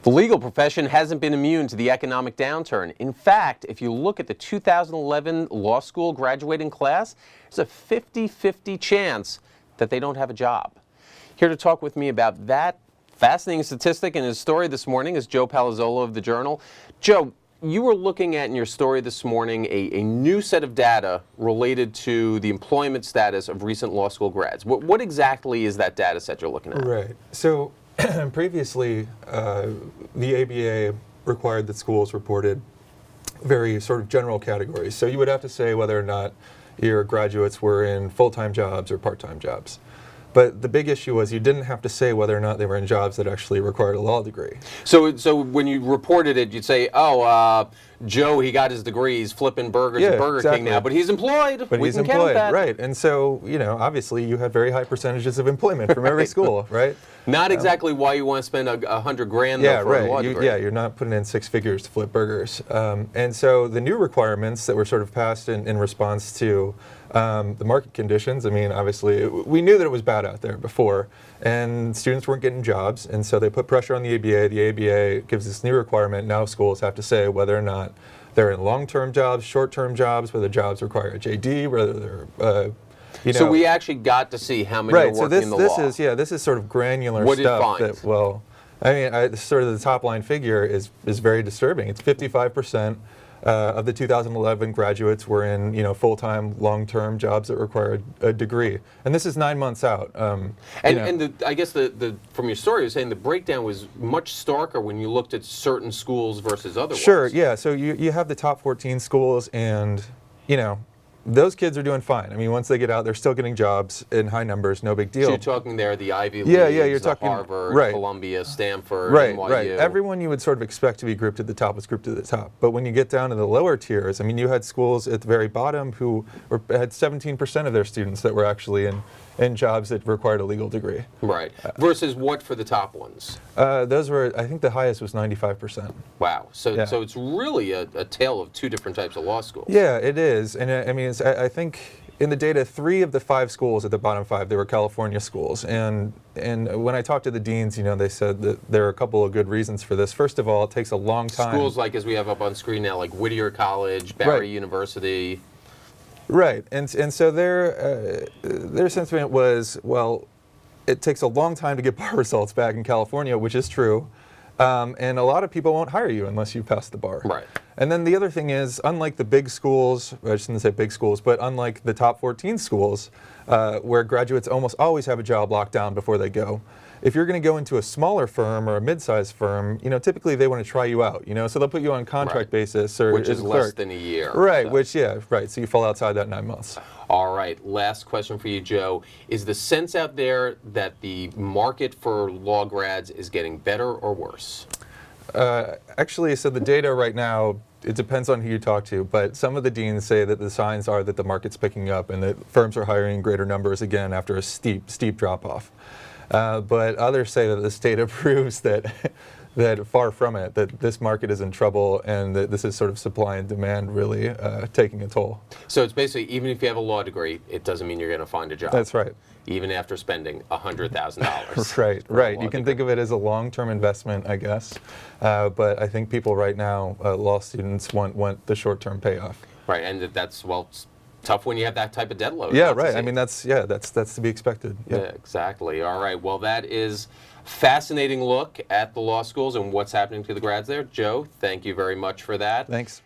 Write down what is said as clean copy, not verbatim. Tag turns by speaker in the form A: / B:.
A: The legal profession hasn't been immune to the economic downturn. In fact, if you look at the 2011 law school graduating class, there's a 50-50 chance that they don't have a job. Here to talk with me about that fascinating statistic in his story this morning is Joe Palazzolo of the Journal. Joe, you were looking at in your story this morning a new set of data related to the employment status of recent law school grads. What exactly is that data set you're looking at?
B: Right. So previously, the ABA required that schools reported very sort of general categories. So you would have to say whether or not your graduates were in full-time jobs or part-time jobs. But the big issue was you didn't have to say whether or not they were in jobs that actually required a law degree.
A: So when you reported it, you'd say, Joe, he got his degree, he's flipping burgers at Burger King now, but he's employed.
B: But he's employed, right. And so, obviously you had very high percentages of employment from every school, right?
A: Not exactly why you want to spend $100,000 though for a law degree.
B: Yeah, you're not putting in six figures to flip burgers. And so the new requirements that were sort of passed in response to the market conditions, I mean, obviously, we knew that it was bad out there before, and students weren't getting jobs, and so they put pressure on the ABA. The ABA gives this new requirement. Now schools have to say whether or not they're in long-term jobs, short-term jobs, whether jobs require a JD, whether they're
A: So we actually got to see how many are working in the law.
B: This is sort of granular
A: what
B: stuff.
A: Did it find?
B: Sort of the top line figure is very disturbing. It's 55% of the 2011 graduates were in full-time, long-term jobs that required a degree, and this is 9 months out.
A: I guess from your story, you're saying the breakdown was much starker when you looked at certain schools versus other ones.
B: Sure, yeah. So you have the top 14 schools, and those kids are doing fine. I mean, once they get out, they're still getting jobs in high numbers, no big deal.
A: So you're talking there the Ivy Leagues,
B: you're talking
A: Harvard, Columbia, Stanford,
B: NYU.
A: Right.
B: Everyone you would sort of expect to be grouped at the top was grouped at the top. But when you get down to the lower tiers, I mean, you had schools at the very bottom who had 17% of their students that were actually in jobs that required a legal degree.
A: Right. Versus what for the top ones?
B: Those were, I think the highest was 95%.
A: Wow. So it's really a tale of two different types of law schools.
B: Yeah, it is. And I mean, I think in the data, 3 of the 5 schools at the bottom 5, they were California schools. And when I talked to the deans, they said that there are a couple of good reasons for this. First of all, it takes a long time.
A: Schools like, as we have up on screen now, like Whittier College, Barry University.
B: Right, and so their sentiment was, well, it takes a long time to get bar results back in California, which is true, and a lot of people won't hire you unless you pass the bar.
A: Right.
B: And then the other thing is, unlike the big schools, I shouldn't say big schools, but unlike the top 14 schools, where graduates almost always have a job locked down before they go, if you're going to go into a smaller firm or a mid-sized firm, typically they want to try you out, so they'll put you on contract basis or
A: which is less than a year.
B: Right, so you fall outside that 9 months.
A: All right, last question for you, Joe. Is the sense out there that the market for law grads is getting better or worse?
B: Actually, so the data right now, it depends on who you talk to, but some of the deans say that the signs are that the market's picking up and that firms are hiring greater numbers again after a steep drop-off. But others say that this data proves that far from it, that this market is in trouble and that this is sort of supply and demand really taking a toll.
A: So it's basically, even if you have a law degree, it doesn't mean you're going to find a job.
B: That's right.
A: Even after spending $100,000.
B: Right. You can think of it as a long-term investment, I guess. But I think people right now, law students, want the short-term payoff.
A: Right, and that's, it's tough when you have that type of debt load.
B: Yeah, right. I mean, that's to be expected.
A: Yeah, exactly. All right. Well, that is fascinating look at the law schools and what's happening to the grads there. Joe, thank you very much for that.
B: Thanks.